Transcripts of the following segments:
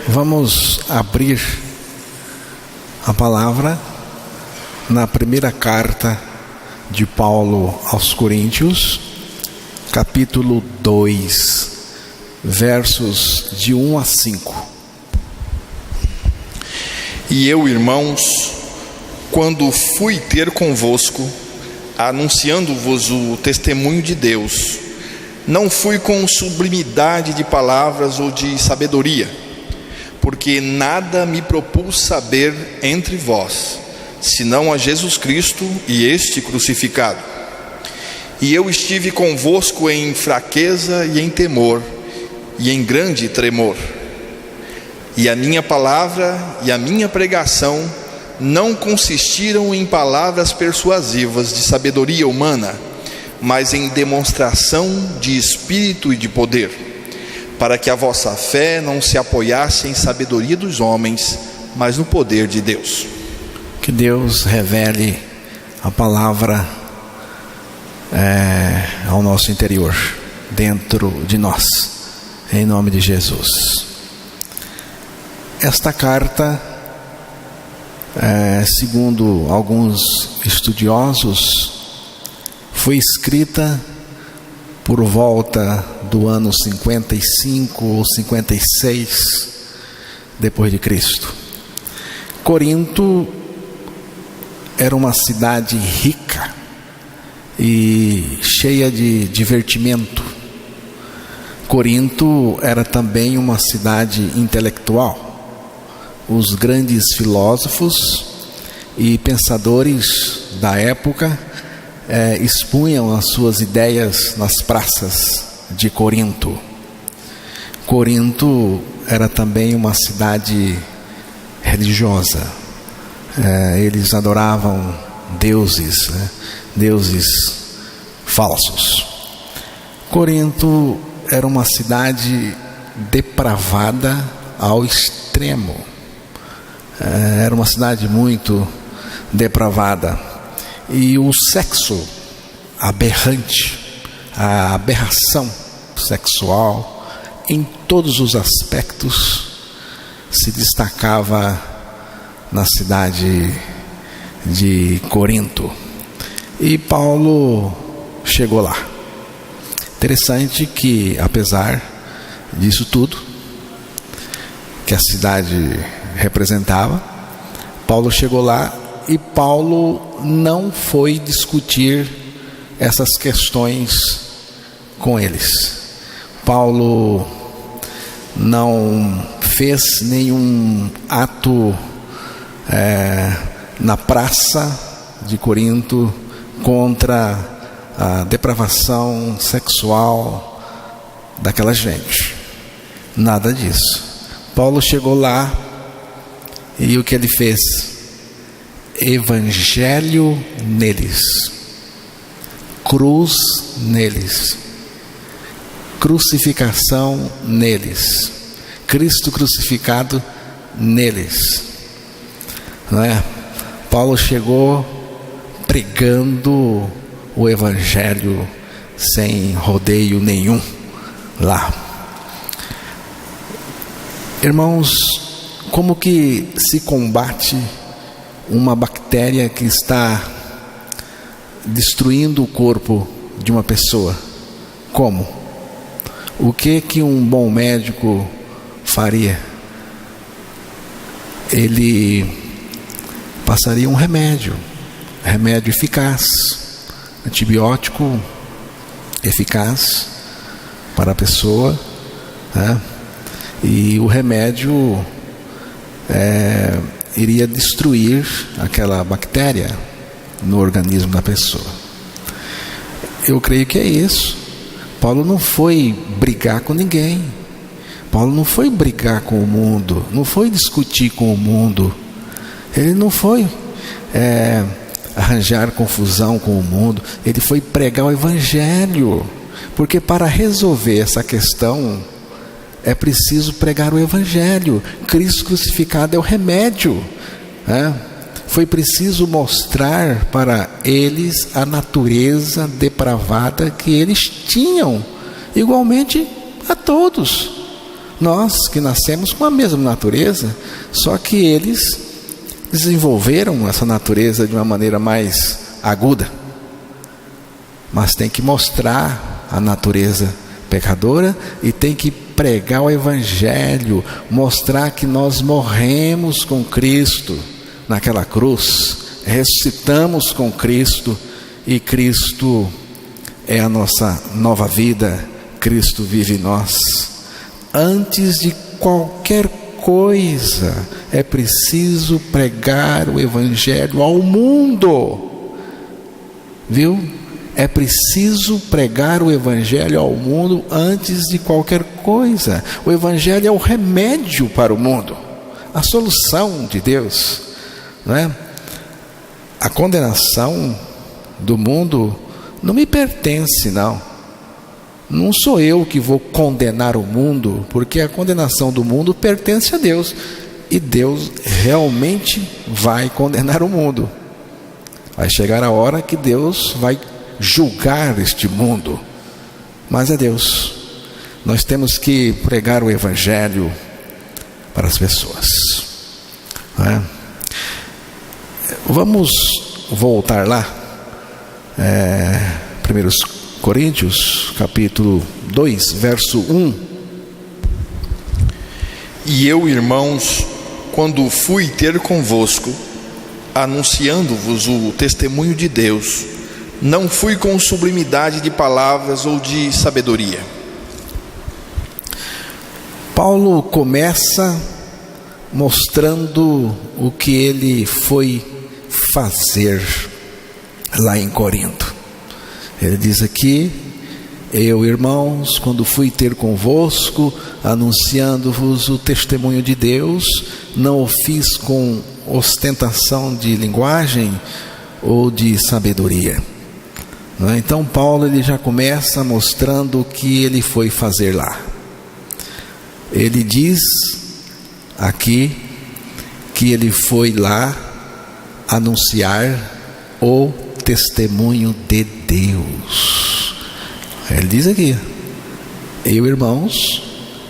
Vamos abrir a palavra na primeira carta de Paulo aos Coríntios, capítulo 2, versos de 1 a 5. E eu, irmãos, quando fui ter convosco, anunciando-vos o testemunho de Deus, não fui com sublimidade de palavras ou de sabedoria, porque nada me propus saber entre vós, senão a Jesus Cristo e este crucificado. E eu estive convosco em fraqueza e em temor, e em grande tremor. E a minha palavra e a minha pregação não consistiram em palavras persuasivas de sabedoria humana, mas em demonstração de espírito e de poder, para que a vossa fé não se apoiasse em sabedoria dos homens, mas no poder de Deus. Que Deus revele a palavra ao nosso interior, dentro de nós, em nome de Jesus. Esta carta, segundo alguns estudiosos, foi escrita por volta do ano 55 ou 56 depois de Cristo. Corinto era uma cidade rica e cheia de divertimento. Corinto era também uma cidade intelectual. Os grandes filósofos e pensadores da época expunham as suas ideias nas praças de Corinto. Corinto era também uma cidade religiosa. Eles adoravam deuses, deuses falsos. Corinto era uma cidade depravada ao extremo. Era uma cidade muito depravada. E o sexo aberrante, a aberração sexual, em todos os aspectos, se destacava na cidade de Corinto. E Paulo chegou lá. Interessante que, apesar disso tudo que a cidade representava, Paulo chegou lá. E Paulo não foi discutir essas questões com eles. Paulo não fez nenhum ato na praça de Corinto contra a depravação sexual daquela gente. Nada disso. Paulo chegou lá e o que ele fez? Evangelho neles, cruz neles, crucificação neles, Cristo crucificado neles, não é? Paulo chegou pregando o Evangelho sem rodeio nenhum lá. Irmãos, como que se combate uma bactéria que está destruindo o corpo de uma pessoa? Como? O que um bom médico faria? Ele passaria um remédio eficaz, antibiótico eficaz para a pessoa, né? E o remédio iria destruir aquela bactéria no organismo da pessoa. Eu creio que é isso. Paulo não foi brigar com ninguém. Paulo não foi brigar com o mundo, não foi discutir com o mundo. Ele não foi arranjar confusão com o mundo. Ele foi pregar o Evangelho. Porque para resolver essa questão é preciso pregar o Evangelho. Cristo crucificado é o remédio, Foi preciso mostrar para eles a natureza depravada que eles tinham, igualmente a todos. Nós que nascemos com a mesma natureza, só que eles desenvolveram essa natureza de uma maneira mais aguda. Mas tem que mostrar a natureza pecadora e tem que pregar o Evangelho, mostrar que nós morremos com Cristo naquela cruz, ressuscitamos com Cristo e Cristo é a nossa nova vida, Cristo vive em nós. Antes de qualquer coisa, é preciso pregar o Evangelho ao mundo, viu? É preciso pregar o Evangelho ao mundo antes de qualquer coisa. O Evangelho é o remédio para o mundo, a solução de Deus, não é? A condenação do mundo não me pertence, não. Não sou eu que vou condenar o mundo, porque a condenação do mundo pertence a Deus. E Deus realmente vai condenar o mundo. Vai chegar a hora que Deus vai julgar este mundo, mas é Deus. Nós temos que pregar o Evangelho para as pessoas, não é? Vamos voltar lá, 1 Coríntios capítulo 2, verso 1. E eu, irmãos, quando fui ter convosco, anunciando-vos o testemunho de Deus, não fui com sublimidade de palavras ou de sabedoria. Paulo começa mostrando o que ele foi fazer lá em Corinto. Ele diz aqui: eu, irmãos, quando fui ter convosco, anunciando-vos o testemunho de Deus, não o fiz com ostentação de linguagem ou de sabedoria. Então Paulo ele já começa mostrando o que ele foi fazer lá. Ele diz aqui que ele foi lá anunciar o testemunho de Deus. Ele diz aqui: eu, irmãos,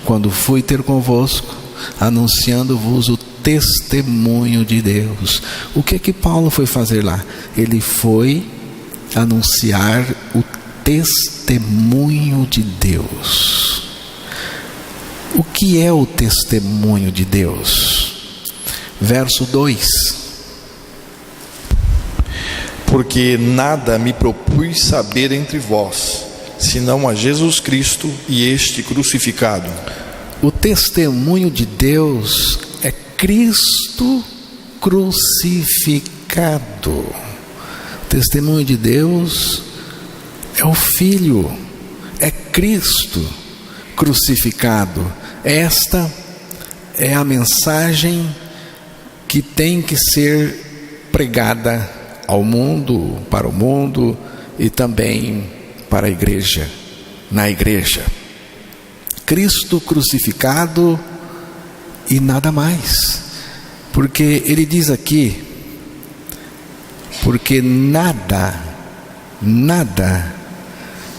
quando fui ter convosco, anunciando-vos o testemunho de Deus. O que é que Paulo foi fazer lá? Ele foi anunciar o testemunho de Deus. O que é o testemunho de Deus? Verso 2: porque nada me propus saber entre vós, senão a Jesus Cristo e este crucificado. O testemunho de Deus é Cristo crucificado. O testemunho de Deus é o Filho, é Cristo crucificado. Esta é a mensagem que tem que ser pregada ao mundo, para o mundo e também para a igreja, na igreja. Cristo crucificado e nada mais. Porque ele diz aqui: porque nada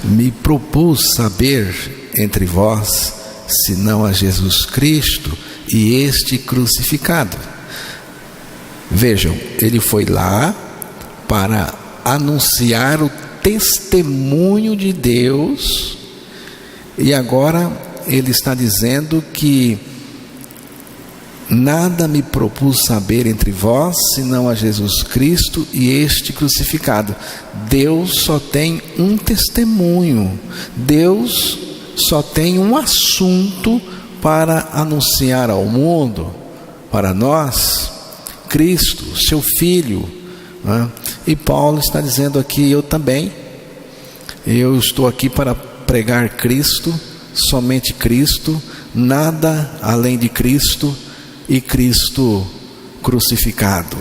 me propus saber entre vós, senão a Jesus Cristo e este crucificado. Vejam, ele foi lá para anunciar o testemunho de Deus, e agora ele está dizendo que nada me propus saber entre vós, senão a Jesus Cristo e este crucificado. Deus só tem um testemunho, Deus só tem um assunto para anunciar ao mundo, para nós, Cristo, seu Filho, né? E Paulo está dizendo aqui: eu também, eu estou aqui para pregar Cristo, somente Cristo, nada além de Cristo e Cristo crucificado.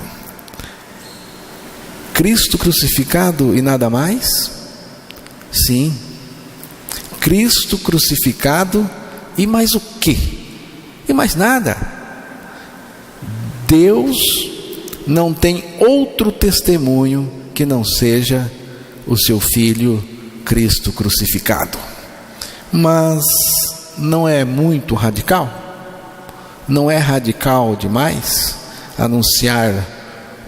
Cristo crucificado e nada mais? Sim, Cristo crucificado e mais o quê? E mais nada. Deus não tem outro testemunho que não seja o seu Filho Cristo crucificado. Mas não é muito radical? Não é radical demais anunciar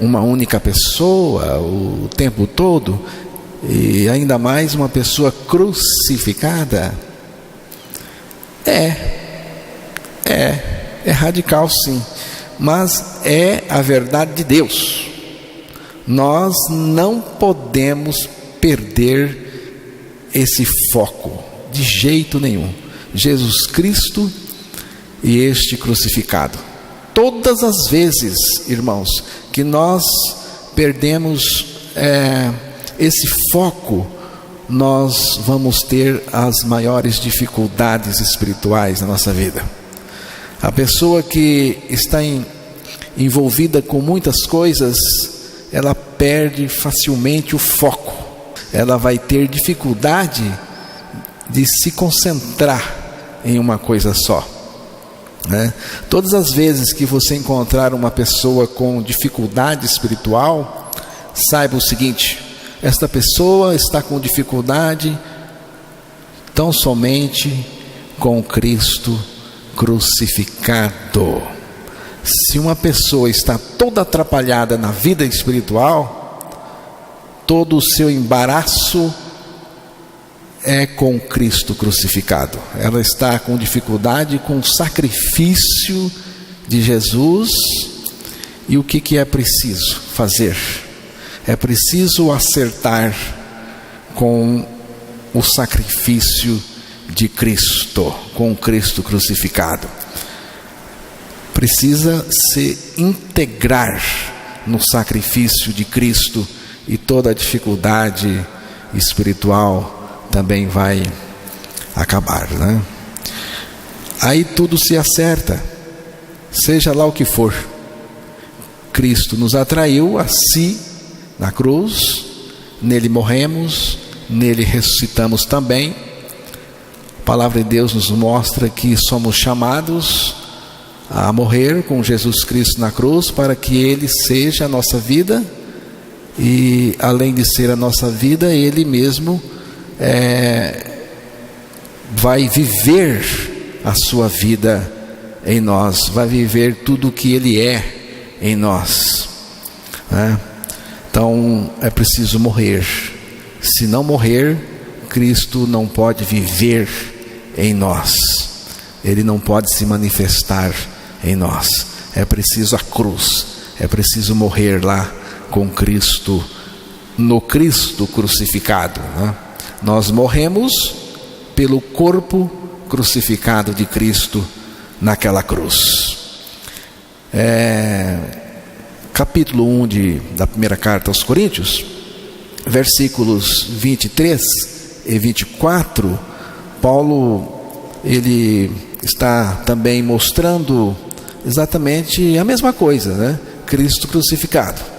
uma única pessoa o tempo todo, e ainda mais uma pessoa crucificada? É radical, sim, mas é a verdade de Deus. Nós não podemos perder esse foco de jeito nenhum. Jesus Cristo e este crucificado. Todas as vezes, irmãos, que nós perdemos esse foco, nós vamos ter as maiores dificuldades espirituais na nossa vida. A pessoa que está envolvida com muitas coisas, ela perde facilmente o foco. Ela vai ter dificuldade de se concentrar em uma coisa só, né? Todas as vezes que você encontrar uma pessoa com dificuldade espiritual, saiba o seguinte: esta pessoa está com dificuldade tão somente com Cristo crucificado. Se uma pessoa está toda atrapalhada na vida espiritual, todo o seu embaraço é com Cristo crucificado. Ela está com dificuldade com o sacrifício de Jesus. E o que é preciso fazer? É preciso acertar com o sacrifício de Cristo, com Cristo crucificado. Precisa se integrar no sacrifício de Cristo, e toda a dificuldade espiritual também vai acabar, né? Aí tudo se acerta, seja lá o que for. Cristo nos atraiu a si na cruz, nele morremos, nele ressuscitamos também. A palavra de Deus nos mostra que somos chamados a morrer com Jesus Cristo na cruz, para que Ele seja a nossa vida, e além de ser a nossa vida, Ele mesmo vai viver a sua vida em nós, vai viver tudo o que Ele é em nós, né? Então é preciso morrer. Se não morrer, Cristo não pode viver em nós, Ele não pode se manifestar em nós. É preciso a cruz, é preciso morrer lá com Cristo, no Cristo crucificado, né? Nós morremos pelo corpo crucificado de Cristo naquela cruz. Capítulo 1 da primeira carta aos Coríntios, versículos 23 e 24, Paulo, ele está também mostrando exatamente a mesma coisa, né? Cristo crucificado.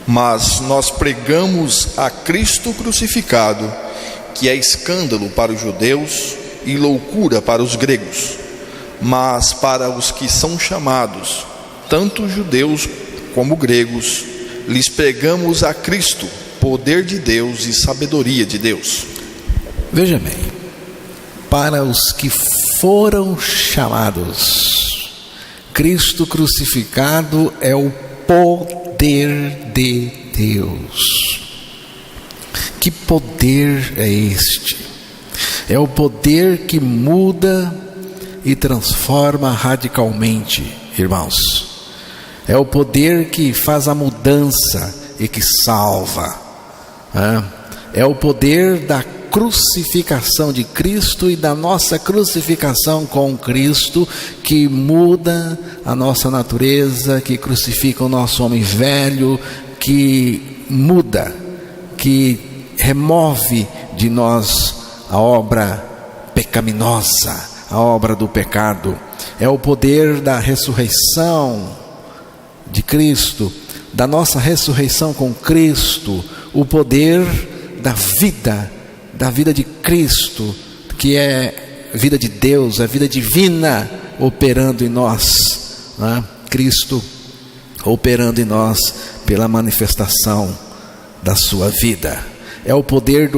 Mas nós pregamos a Cristo crucificado, que é escândalo para os judeus e loucura para os gregos. Mas para os que são chamados, tanto judeus como gregos, lhes pregamos a Cristo, poder de Deus e sabedoria de Deus. Veja bem, para os que foram chamados, Cristo crucificado é o poder de Deus. Que poder é este? É o poder que muda e transforma radicalmente, irmãos. É o poder que faz a mudança e que salva. É o poder da crucificação de Cristo e da nossa crucificação com Cristo, que muda a nossa natureza, que crucifica o nosso homem velho, que muda, que remove de nós a obra pecaminosa, a obra do pecado. É o poder da ressurreição de Cristo, da nossa ressurreição com Cristo, o poder da vida de Cristo, que é vida de Deus, a vida divina operando em nós, né? Cristo operando em nós pela manifestação da sua vida. É o poder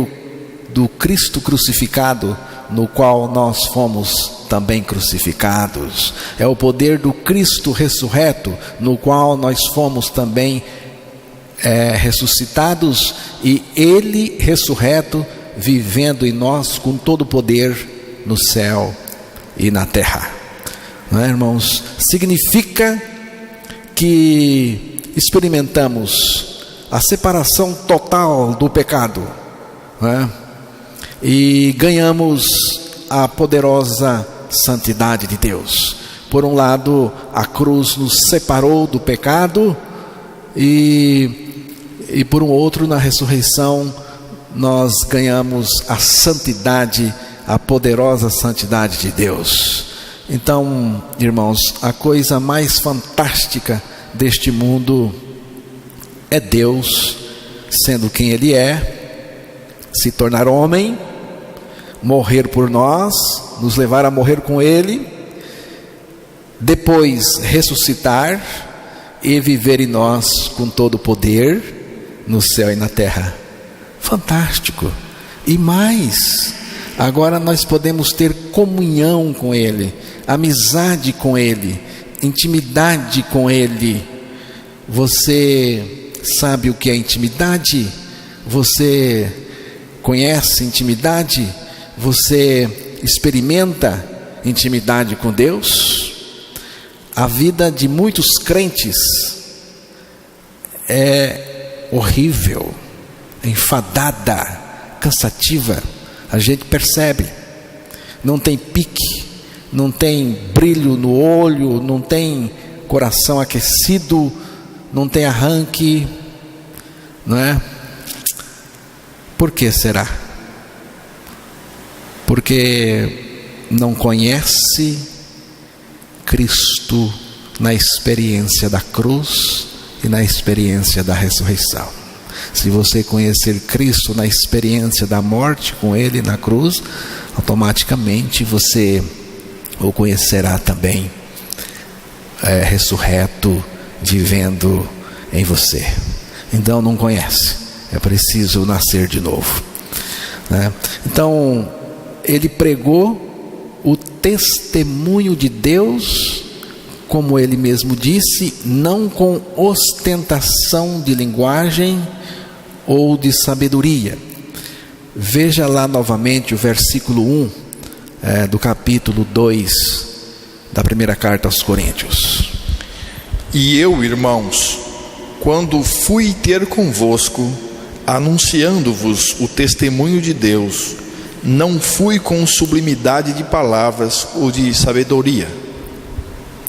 do Cristo crucificado no qual nós fomos também crucificados. É o poder do Cristo ressurreto, no qual nós fomos também ressuscitados, e Ele ressurreto, vivendo em nós com todo o poder no céu e na terra. Não é, irmãos? Significa que experimentamos a separação total do pecado, não é? E ganhamos a poderosa santidade de Deus. Por um lado, a cruz nos separou do pecado, e por um outro, na ressurreição, nós ganhamos a santidade, a poderosa santidade de Deus. Então, irmãos, a coisa mais fantástica deste mundo é Deus, sendo quem Ele é, se tornar homem, morrer por nós, nos levar a morrer com Ele, depois ressuscitar e viver em nós com todo o poder no céu e na terra. Fantástico! E mais, agora nós podemos ter comunhão com Ele, amizade com Ele, intimidade com Ele. Você sabe o que é intimidade? Você conhece intimidade? Você experimenta intimidade com Deus? A vida de muitos crentes é horrível, enfadada, cansativa. A gente percebe. Não tem pique, não tem brilho no olho, não tem coração aquecido, não tem arranque, não é? Por que será? Porque não conhece Cristo na experiência da cruz e na experiência da ressurreição. Se você conhecer Cristo na experiência da morte com Ele na cruz, automaticamente você o conhecerá também ressurreto, vivendo em você. Então não conhece, é preciso nascer de novo, né? Então ele pregou o testemunho de Deus, como ele mesmo disse, não com ostentação de linguagem ou de sabedoria. Veja lá novamente o versículo 1 do capítulo 2 da primeira carta aos Coríntios. E eu, irmãos, quando fui ter convosco, anunciando-vos o testemunho de Deus, não fui com sublimidade de palavras ou de sabedoria.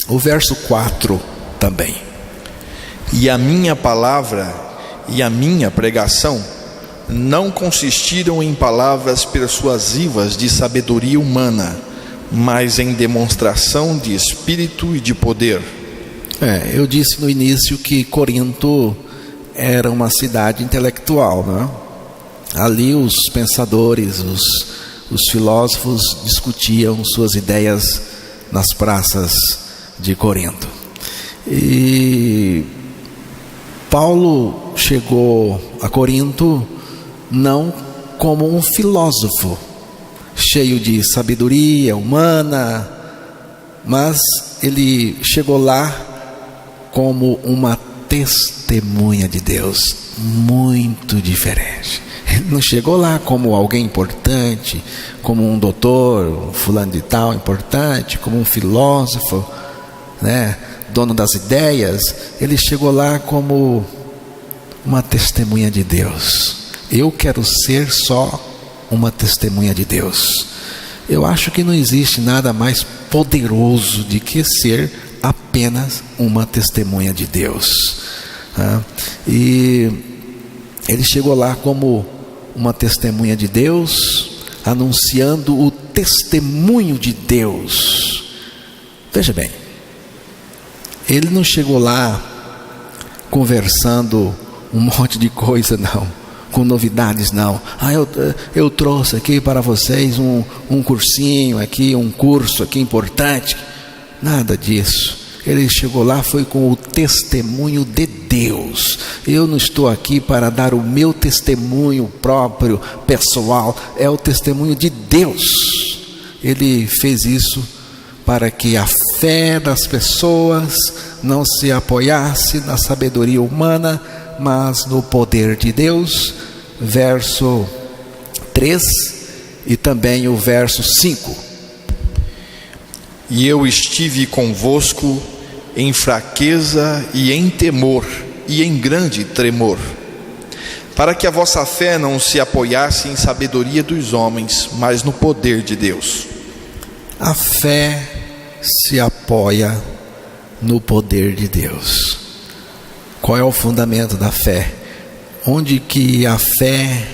O verso 4 também. E a minha palavra e a minha pregação não consistiram em palavras persuasivas de sabedoria humana, mas em demonstração de espírito e de poder. Eu disse no início que Corinto era uma cidade intelectual, né? Ali os pensadores, os filósofos discutiam suas ideias nas praças de Corinto. E Paulo chegou a Corinto não como um filósofo cheio de sabedoria humana, mas ele chegou lá como uma testemunha de Deus muito diferente. Ele não chegou lá como alguém importante, como um doutor, um fulano de tal importante, como um filósofo, né, dono das ideias. Ele chegou lá como uma testemunha de Deus. Eu quero ser só uma testemunha de Deus. Eu acho que não existe nada mais poderoso do que ser apenas uma testemunha de Deus. E ele chegou lá como uma testemunha de Deus, anunciando o testemunho de Deus. Veja bem, ele não chegou lá conversando um monte de coisa, não, com novidades, não. Eu trouxe aqui para vocês um cursinho aqui, um curso aqui importante. Nada disso. Ele chegou lá, foi com o testemunho de Deus. Eu não estou aqui para dar o meu testemunho próprio, pessoal. É o testemunho de Deus. Ele fez isso para que a fé das pessoas não se apoiasse na sabedoria humana, mas no poder de Deus. Verso 3 e também o verso 5. E eu estive convosco em fraqueza e em temor e em grande tremor, para que a vossa fé não se apoiasse em sabedoria dos homens, mas no poder de Deus. A fé se apoia no poder de Deus. Qual é o fundamento da fé? Onde que a fé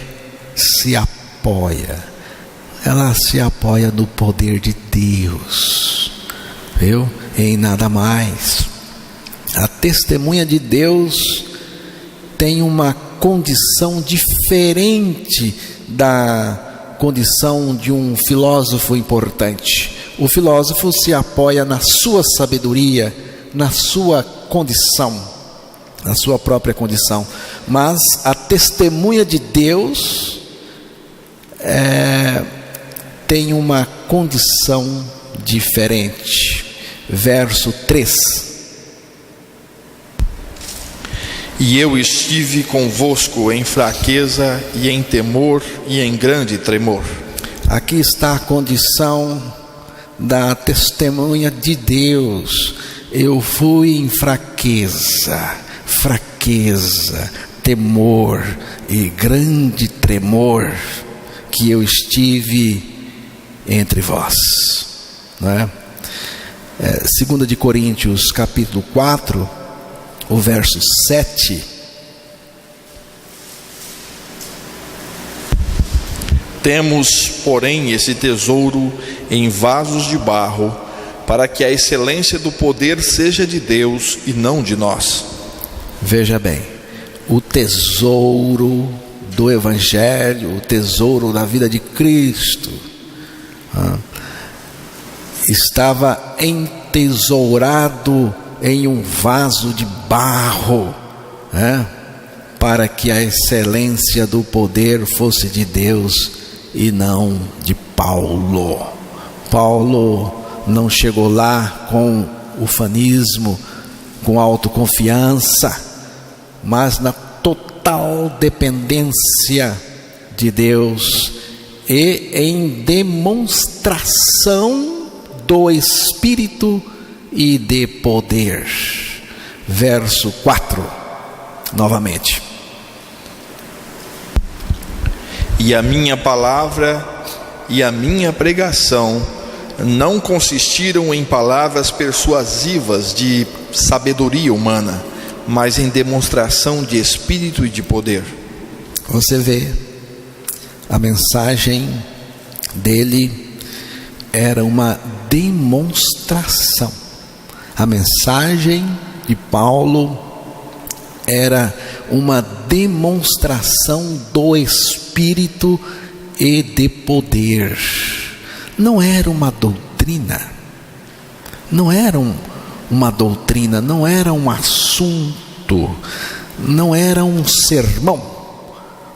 se apoia? Ela se apoia no poder de Deus, viu? Em nada mais. A testemunha de Deus tem uma condição diferente da condição de um filósofo importante. O filósofo se apoia na sua sabedoria, na sua condição, na sua própria condição. Mas a testemunha de Deus tem uma condição diferente. Verso 3. E eu estive convosco em fraqueza e em temor e em grande tremor. Aqui está a condição da testemunha de Deus. Eu fui em fraqueza, temor e grande tremor, que eu estive entre vós, não é? 2 de Coríntios capítulo 4, o verso 7. Temos, porém, esse tesouro em vasos de barro, para que a excelência do poder seja de Deus e não de nós. Veja bem, o tesouro do Evangelho, o tesouro da vida de Cristo, estava entesourado em um vaso de barro, para que a excelência do poder fosse de Deus e não de Paulo. Paulo não chegou lá com ufanismo, com autoconfiança, mas na total dependência de Deus e em demonstração do Espírito e de poder. Verso 4, novamente. E a minha palavra e a minha pregação não consistiram em palavras persuasivas de sabedoria humana, mas em demonstração de Espírito e de poder. Você vê, a mensagem dele era uma demonstração. A mensagem de Paulo era uma demonstração do Espírito e de poder. Não era uma doutrina, não era uma doutrina, não era um assunto, não era um sermão,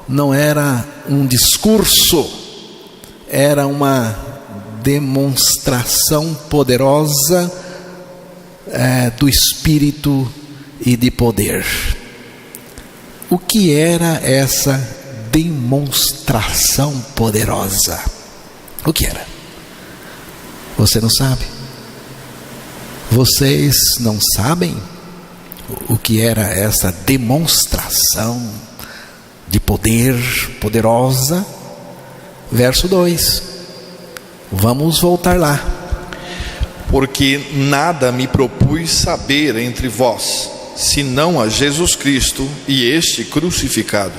não era um discurso, era uma demonstração poderosa do Espírito e de poder. O que era essa demonstração poderosa? O que era? Você não sabe? Vocês não sabem o que era essa demonstração de poder poderosa? Verso 2. Vamos voltar lá. Porque nada me propus saber entre vós, senão a Jesus Cristo e este crucificado.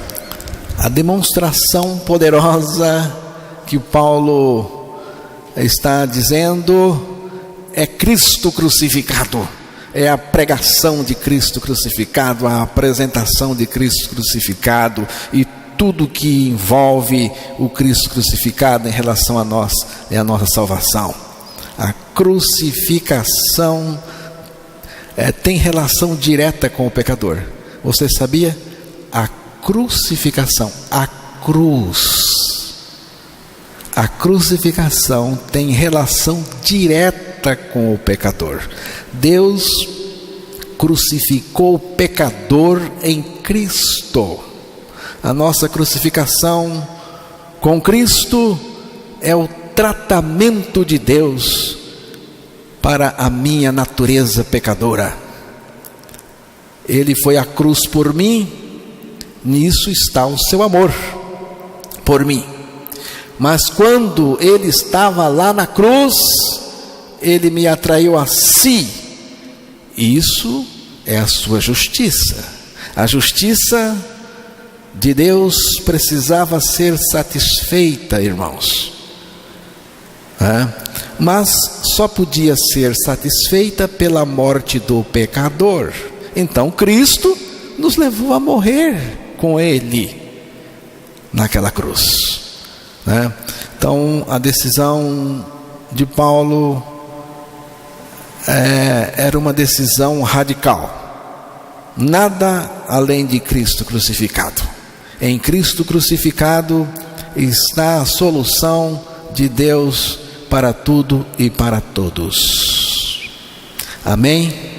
A demonstração poderosa que Paulo está dizendo é Cristo crucificado, é a pregação de Cristo crucificado, a apresentação de Cristo crucificado e tudo que envolve o Cristo crucificado em relação a nós é a nossa salvação. A crucificação tem relação direta com o pecador. Você sabia? A crucificação, a cruz A crucificação tem relação direta com o pecador. Deus crucificou o pecador em Cristo. A nossa crucificação com Cristo é o tratamento de Deus para a minha natureza pecadora. Ele foi à cruz por mim, nisso está o seu amor por mim. Mas quando ele estava lá na cruz, ele me atraiu a si. Isso é a sua justiça. A justiça de Deus precisava ser satisfeita, irmãos. Mas só podia ser satisfeita pela morte do pecador. Então Cristo nos levou a morrer com Ele naquela cruz. Então a decisão de Paulo era uma decisão radical. Nada além de Cristo crucificado. Em Cristo crucificado está a solução de Deus para tudo e para todos. Amém?